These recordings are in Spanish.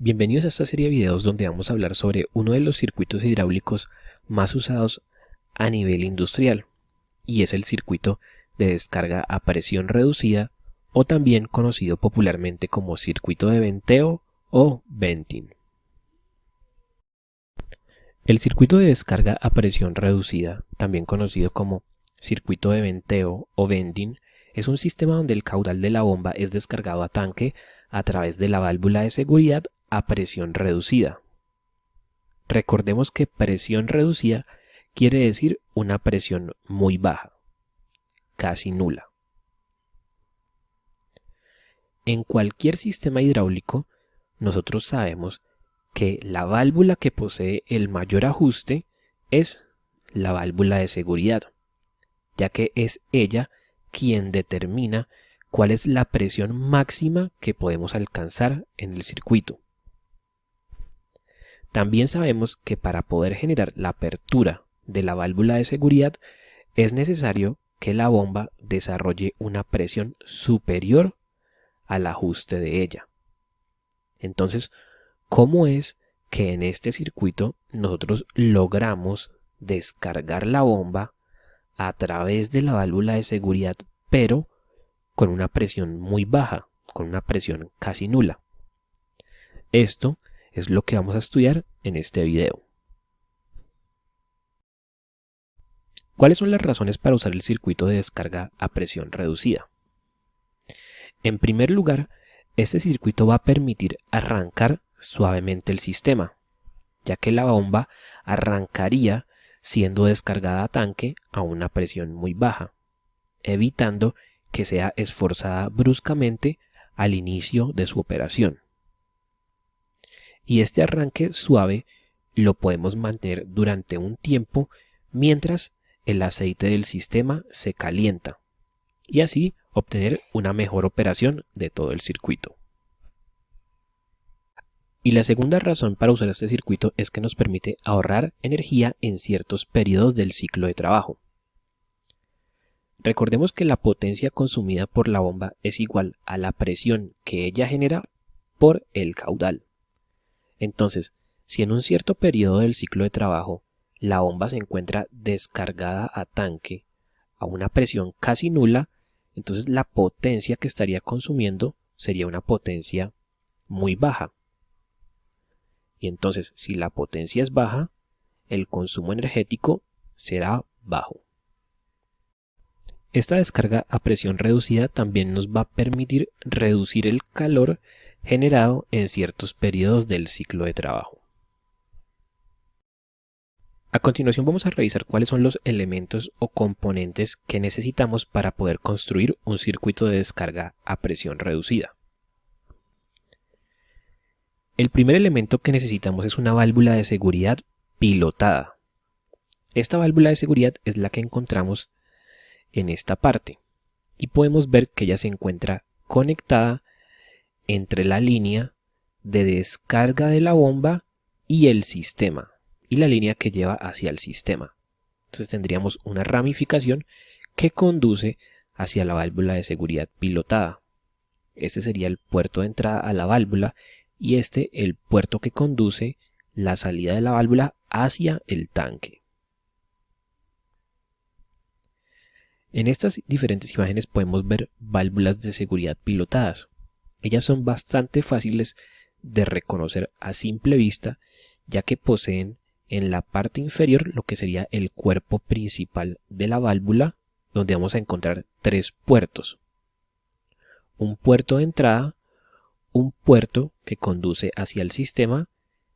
Bienvenidos a esta serie de videos donde vamos a hablar sobre uno de los circuitos hidráulicos más usados a nivel industrial, y es el circuito de descarga a presión reducida, o también conocido popularmente como circuito de venteo o venting. El circuito de descarga a presión reducida, también conocido como circuito de venteo o venting, es un sistema donde el caudal de la bomba es descargado a tanque a través de la válvula de seguridad a presión reducida. Recordemos que presión reducida quiere decir una presión muy baja, casi nula. En cualquier sistema hidráulico, nosotros sabemos que la válvula que posee el mayor ajuste es la válvula de seguridad, ya que es ella quien determina cuál es la presión máxima que podemos alcanzar en el circuito. También sabemos que para poder generar la apertura de la válvula de seguridad es necesario que la bomba desarrolle una presión superior al ajuste de ella. Entonces, ¿cómo es que en este circuito nosotros logramos descargar la bomba a través de la válvula de seguridad, pero con una presión muy baja, con una presión casi nula? Esto es lo que vamos a estudiar en este video. ¿Cuáles son las razones para usar el circuito de descarga a presión reducida? En primer lugar, este circuito va a permitir arrancar suavemente el sistema, ya que la bomba arrancaría siendo descargada a tanque a una presión muy baja, evitando que sea esforzada bruscamente al inicio de su operación. Y este arranque suave lo podemos mantener durante un tiempo mientras el aceite del sistema se calienta, y así obtener una mejor operación de todo el circuito. Y la segunda razón para usar este circuito es que nos permite ahorrar energía en ciertos periodos del ciclo de trabajo. Recordemos que la potencia consumida por la bomba es igual a la presión que ella genera por el caudal. Entonces, si en un cierto periodo del ciclo de trabajo la bomba se encuentra descargada a tanque a una presión casi nula, entonces la potencia que estaría consumiendo sería una potencia muy baja. Y entonces, si la potencia es baja, el consumo energético será bajo. Esta descarga a presión reducida también nos va a permitir reducir el calor generado en ciertos periodos del ciclo de trabajo. A continuación vamos a revisar cuáles son los elementos o componentes que necesitamos para poder construir un circuito de descarga a presión reducida. El primer elemento que necesitamos es una válvula de seguridad pilotada. Esta válvula de seguridad es la que encontramos en esta parte y podemos ver que ella se encuentra conectada entre la línea de descarga de la bomba y el sistema, y la línea que lleva hacia el sistema. Entonces tendríamos una ramificación que conduce hacia la válvula de seguridad pilotada. Este sería el puerto de entrada a la válvula y este el puerto que conduce la salida de la válvula hacia el tanque. En estas diferentes imágenes podemos ver válvulas de seguridad pilotadas. Ellas son bastante fáciles de reconocer a simple vista, ya que poseen en la parte inferior lo que sería el cuerpo principal de la válvula, donde vamos a encontrar tres puertos. Un puerto de entrada, un puerto que conduce hacia el sistema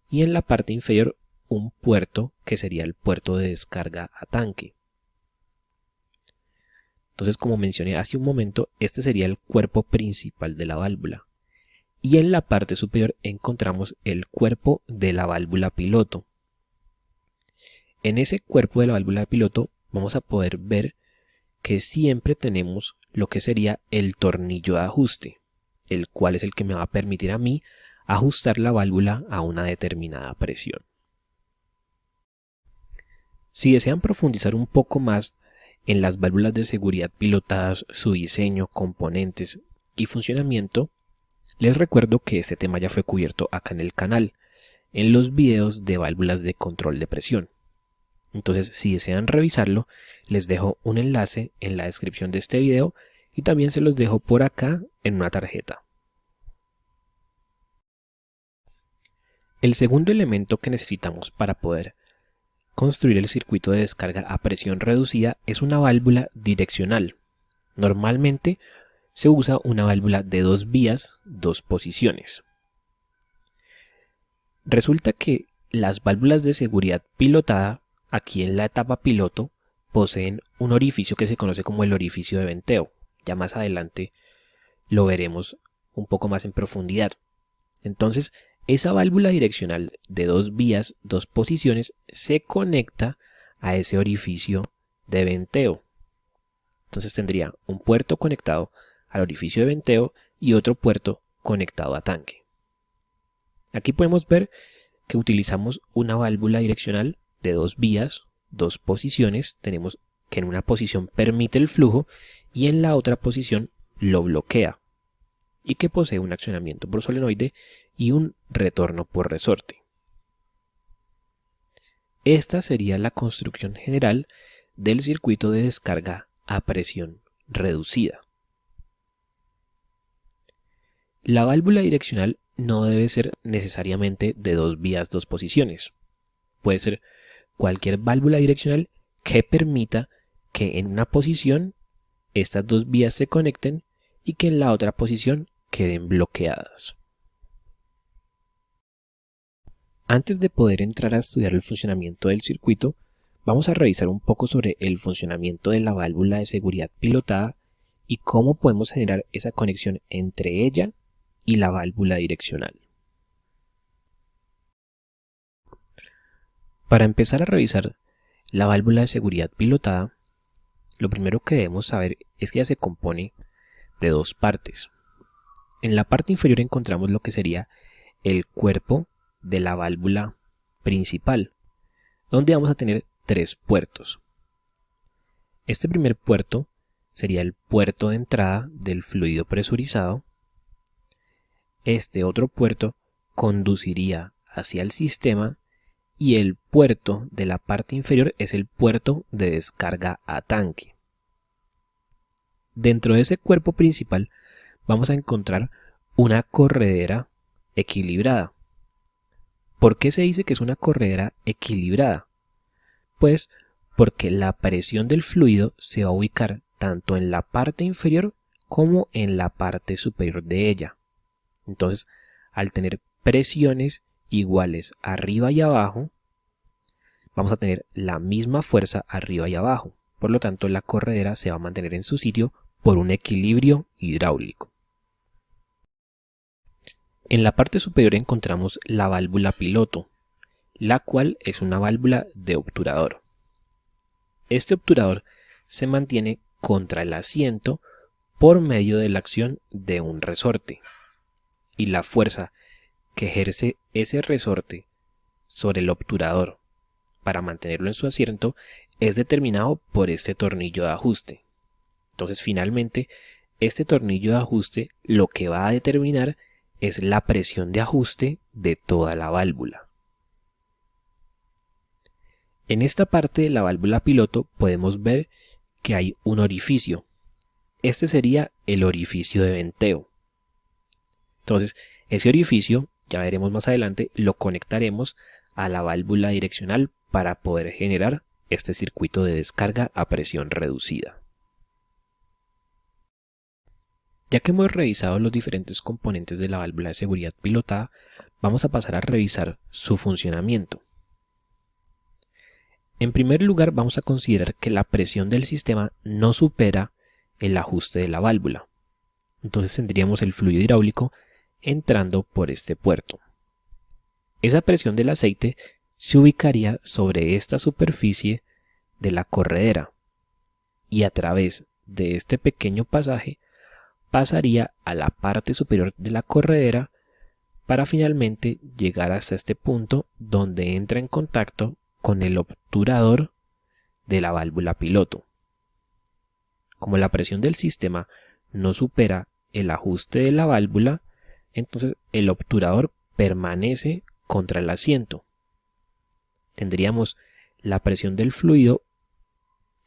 y en la parte inferior un puerto que sería el puerto de descarga a tanque. Entonces, como mencioné hace un momento, este sería el cuerpo principal de la válvula. Y en la parte superior encontramos el cuerpo de la válvula piloto. En ese cuerpo de la válvula piloto vamos a poder ver que siempre tenemos lo que sería el tornillo de ajuste, el cual es el que me va a permitir a mí ajustar la válvula a una determinada presión. Si desean profundizar un poco más en las válvulas de seguridad pilotadas, su diseño, componentes y funcionamiento, Les recuerdo que este tema ya fue cubierto acá en el canal, en los videos de válvulas de control de presión. Entonces, si desean revisarlo, les dejo un enlace en la descripción de este video y también se los dejo por acá en una tarjeta. El segundo elemento que necesitamos para poder construir el circuito de descarga a presión reducida es una válvula direccional. Normalmente se usa una válvula de 2 vías, 2 posiciones. Resulta que las válvulas de seguridad pilotada, aquí en la etapa piloto, poseen un orificio que se conoce como el orificio de venteo. Ya más adelante lo veremos un poco más en profundidad. Entonces, esa válvula direccional de 2 vías, 2 posiciones, se conecta a ese orificio de venteo. Entonces tendría un puerto conectado al orificio de venteo y otro puerto conectado a tanque. Aquí podemos ver que utilizamos una válvula direccional de 2 vías, 2 posiciones. Tenemos que en una posición permite el flujo y en la otra posición lo bloquea, y que posee un accionamiento por solenoide y un retorno por resorte. Esta sería la construcción general del circuito de descarga a presión reducida. La válvula direccional no debe ser necesariamente de 2 vías, 2 posiciones. Puede ser cualquier válvula direccional que permita que en una posición estas 2 vías se conecten y que en la otra posición queden bloqueadas. Antes de poder entrar a estudiar el funcionamiento del circuito, vamos a revisar un poco sobre el funcionamiento de la válvula de seguridad pilotada y cómo podemos generar esa conexión entre ella y la válvula direccional. Para empezar a revisar la válvula de seguridad pilotada, lo primero que debemos saber es que ella se compone de 2 partes. En la parte inferior encontramos lo que sería el cuerpo de la válvula principal, donde vamos a tener 3 puertos. Este primer puerto sería el puerto de entrada del fluido presurizado. Este otro puerto conduciría hacia el sistema y el puerto de la parte inferior es el puerto de descarga a tanque. Dentro de ese cuerpo principal vamos a encontrar una corredera equilibrada. ¿Por qué se dice que es una corredera equilibrada? Pues porque la presión del fluido se va a ubicar tanto en la parte inferior como en la parte superior de ella. Entonces, al tener presiones iguales arriba y abajo, vamos a tener la misma fuerza arriba y abajo. Por lo tanto, la corredera se va a mantener en su sitio por un equilibrio hidráulico. En la parte superior encontramos la válvula piloto, la cual es una válvula de obturador. Este obturador se mantiene contra el asiento por medio de la acción de un resorte, y la fuerza que ejerce ese resorte sobre el obturador para mantenerlo en su asiento es determinado por este tornillo de ajuste. Entonces, finalmente, este tornillo de ajuste lo que va a determinar es la presión de ajuste de toda la válvula. En esta parte de la válvula piloto podemos ver que hay un orificio. Este sería el orificio de venteo. Entonces, ese orificio, ya veremos más adelante, lo conectaremos a la válvula direccional para poder generar este circuito de descarga a presión reducida. Ya que hemos revisado los diferentes componentes de la válvula de seguridad pilotada, vamos a pasar a revisar su funcionamiento. En primer lugar, vamos a considerar que la presión del sistema no supera el ajuste de la válvula. Entonces tendríamos el fluido hidráulico entrando por este puerto. Esa presión del aceite se ubicaría sobre esta superficie de la corredera y a través de este pequeño pasaje pasaría a la parte superior de la corredera para finalmente llegar hasta este punto donde entra en contacto con el obturador de la válvula piloto. Como la presión del sistema no supera el ajuste de la válvula, entonces el obturador permanece contra el asiento. Tendríamos la presión del fluido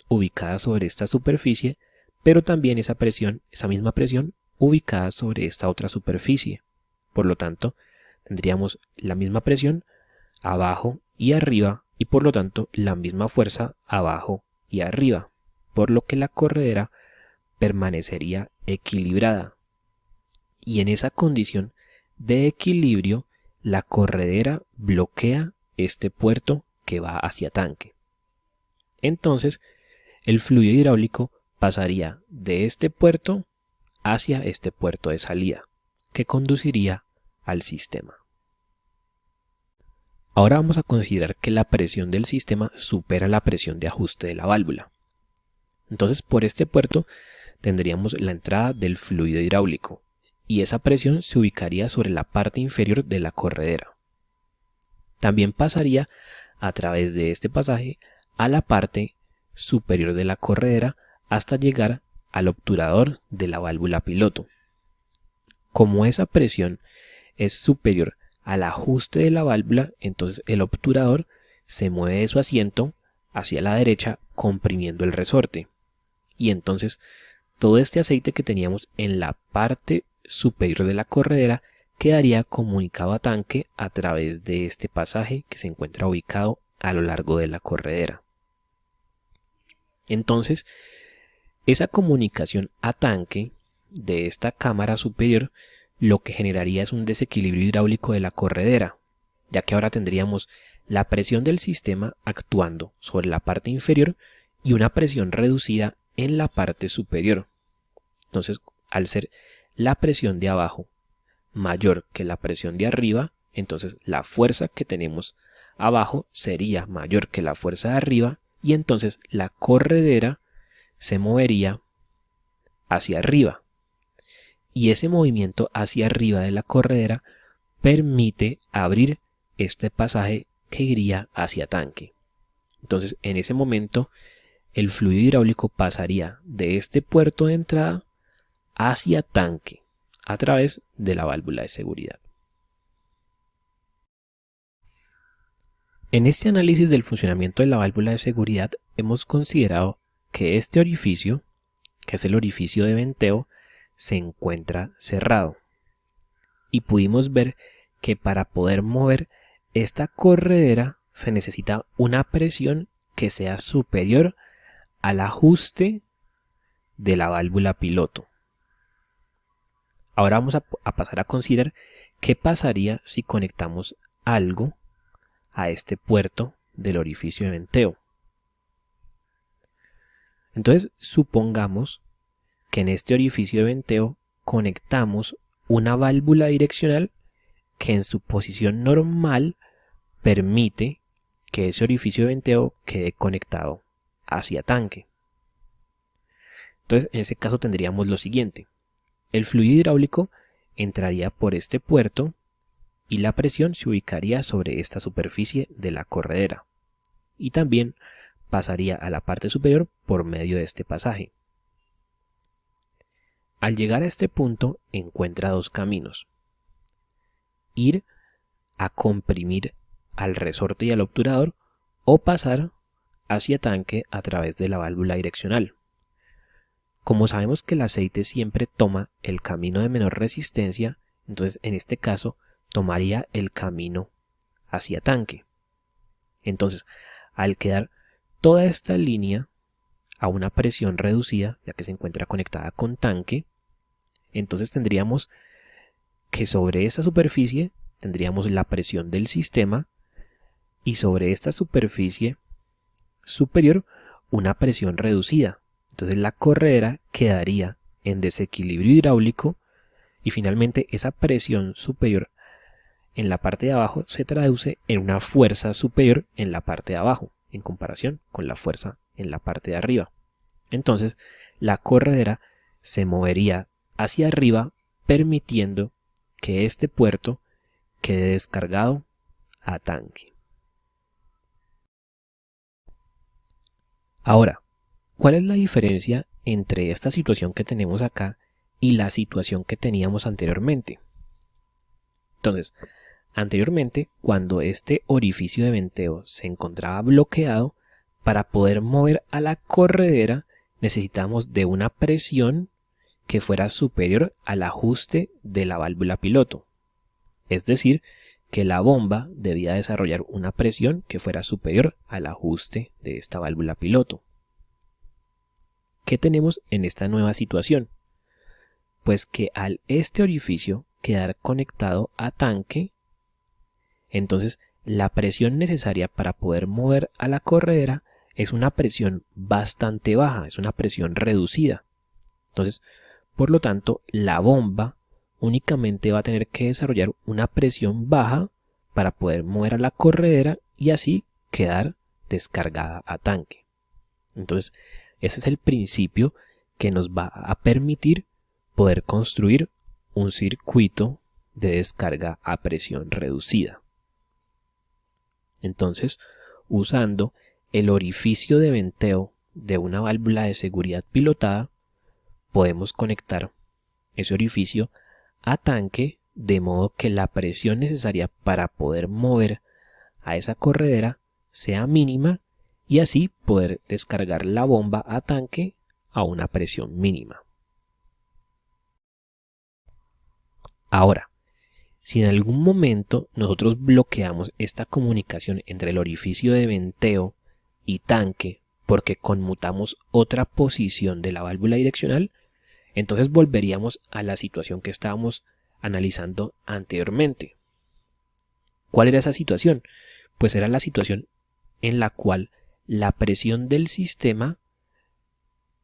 ubicada sobre esta superficie, pero también esa misma presión ubicada sobre esta otra superficie. Por lo tanto, tendríamos la misma presión abajo y arriba y por lo tanto la misma fuerza abajo y arriba, por lo que la corredera permanecería equilibrada. Y en esa condición de equilibrio, la corredera bloquea este puerto que va hacia tanque. Entonces, el fluido hidráulico pasaría de este puerto hacia este puerto de salida, que conduciría al sistema. Ahora vamos a considerar que la presión del sistema supera la presión de ajuste de la válvula. Entonces, por este puerto tendríamos la entrada del fluido hidráulico y esa presión se ubicaría sobre la parte inferior de la corredera. También pasaría a través de este pasaje a la parte superior de la corredera hasta llegar al obturador de la válvula piloto. Como esa presión es superior al ajuste de la válvula, entonces el obturador se mueve de su asiento hacia la derecha comprimiendo el resorte. Y entonces todo este aceite que teníamos en la parte superior de la corredera quedaría comunicado a tanque a través de este pasaje que se encuentra ubicado a lo largo de la corredera. Entonces, esa comunicación a tanque de esta cámara superior lo que generaría es un desequilibrio hidráulico de la corredera, ya que ahora tendríamos la presión del sistema actuando sobre la parte inferior y una presión reducida en la parte superior. Entonces, al ser la presión de abajo mayor que la presión de arriba, entonces la fuerza que tenemos abajo sería mayor que la fuerza de arriba y entonces la corredera se movería hacia arriba. Y ese movimiento hacia arriba de la corredera permite abrir este pasaje que iría hacia tanque. Entonces, en ese momento, el fluido hidráulico pasaría de este puerto de entrada hacia tanque a través de la válvula de seguridad. En este análisis del funcionamiento de la válvula de seguridad hemos considerado que este orificio, que es el orificio de venteo, se encuentra cerrado. Y pudimos ver que para poder mover esta corredera se necesita una presión que sea superior al ajuste de la válvula piloto. Ahora vamos a pasar a considerar qué pasaría si conectamos algo a este puerto del orificio de venteo. Entonces, supongamos que en este orificio de venteo conectamos una válvula direccional que en su posición normal permite que ese orificio de venteo quede conectado hacia tanque. Entonces, en ese caso tendríamos lo siguiente. El fluido hidráulico entraría por este puerto y la presión se ubicaría sobre esta superficie de la corredera y también pasaría a la parte superior por medio de este pasaje. Al llegar a este punto encuentra dos caminos: ir a comprimir al resorte y al obturador o pasar hacia tanque a través de la válvula direccional. Como sabemos que el aceite siempre toma el camino de menor resistencia, entonces en este caso tomaría el camino hacia tanque. Entonces, al quedar toda esta línea a una presión reducida, ya que se encuentra conectada con tanque, entonces tendríamos que sobre esta superficie tendríamos la presión del sistema y sobre esta superficie superior una presión reducida. Entonces la corredera quedaría en desequilibrio hidráulico y finalmente esa presión superior en la parte de abajo se traduce en una fuerza superior en la parte de abajo en comparación con la fuerza en la parte de arriba. Entonces la corredera se movería hacia arriba permitiendo que este puerto quede descargado a tanque. Ahora, ¿cuál es la diferencia entre esta situación que tenemos acá y la situación que teníamos anteriormente? Entonces, anteriormente, cuando este orificio de venteo se encontraba bloqueado, para poder mover a la corredera necesitamos de una presión que fuera superior al ajuste de la válvula piloto. Es decir, que la bomba debía desarrollar una presión que fuera superior al ajuste de esta válvula piloto. ¿Qué tenemos en esta nueva situación? Pues que al este orificio quedar conectado a tanque, entonces la presión necesaria para poder mover a la corredera es una presión bastante baja, es una presión reducida. Entonces, por lo tanto, la bomba únicamente va a tener que desarrollar una presión baja para poder mover a la corredera y así quedar descargada a tanque. Entonces, ese es el principio que nos va a permitir poder construir un circuito de descarga a presión reducida. Entonces, usando el orificio de venteo de una válvula de seguridad pilotada, podemos conectar ese orificio a tanque de modo que la presión necesaria para poder mover a esa corredera sea mínima y así poder descargar la bomba a tanque a una presión mínima. Ahora, si en algún momento nosotros bloqueamos esta comunicación entre el orificio de venteo y tanque porque conmutamos otra posición de la válvula direccional, entonces volveríamos a la situación que estábamos analizando anteriormente. ¿Cuál era esa situación? Pues era la situación en la cual la presión del sistema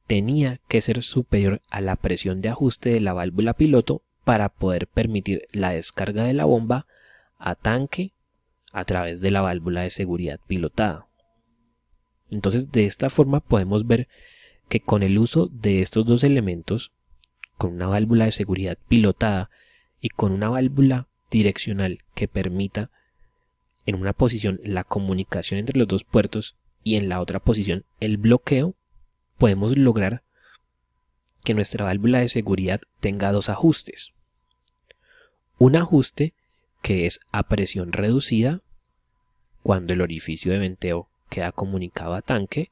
tenía que ser superior a la presión de ajuste de la válvula piloto para poder permitir la descarga de la bomba a tanque a través de la válvula de seguridad pilotada. Entonces, de esta forma podemos ver que con el uso de estos dos elementos, con una válvula de seguridad pilotada y con una válvula direccional que permita en una posición la comunicación entre los dos puertos y en la otra posición el bloqueo, podemos lograr que nuestra válvula de seguridad tenga dos ajustes. Un ajuste que es a presión reducida cuando el orificio de venteo queda comunicado a tanque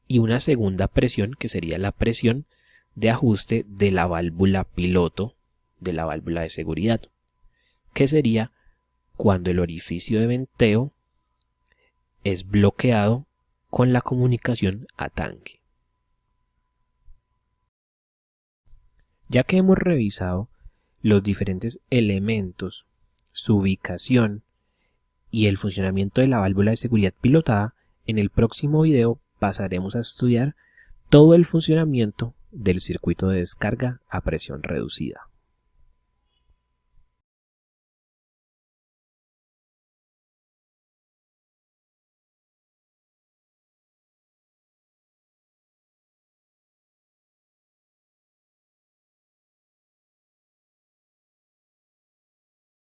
y una segunda presión que sería la presión de ajuste de la válvula piloto de la válvula de seguridad, que sería cuando el orificio de venteo es bloqueado con la comunicación a tanque. Ya que hemos revisado los diferentes elementos, su ubicación y el funcionamiento de la válvula de seguridad pilotada, en el próximo video pasaremos a estudiar todo el funcionamiento del circuito de descarga a presión reducida.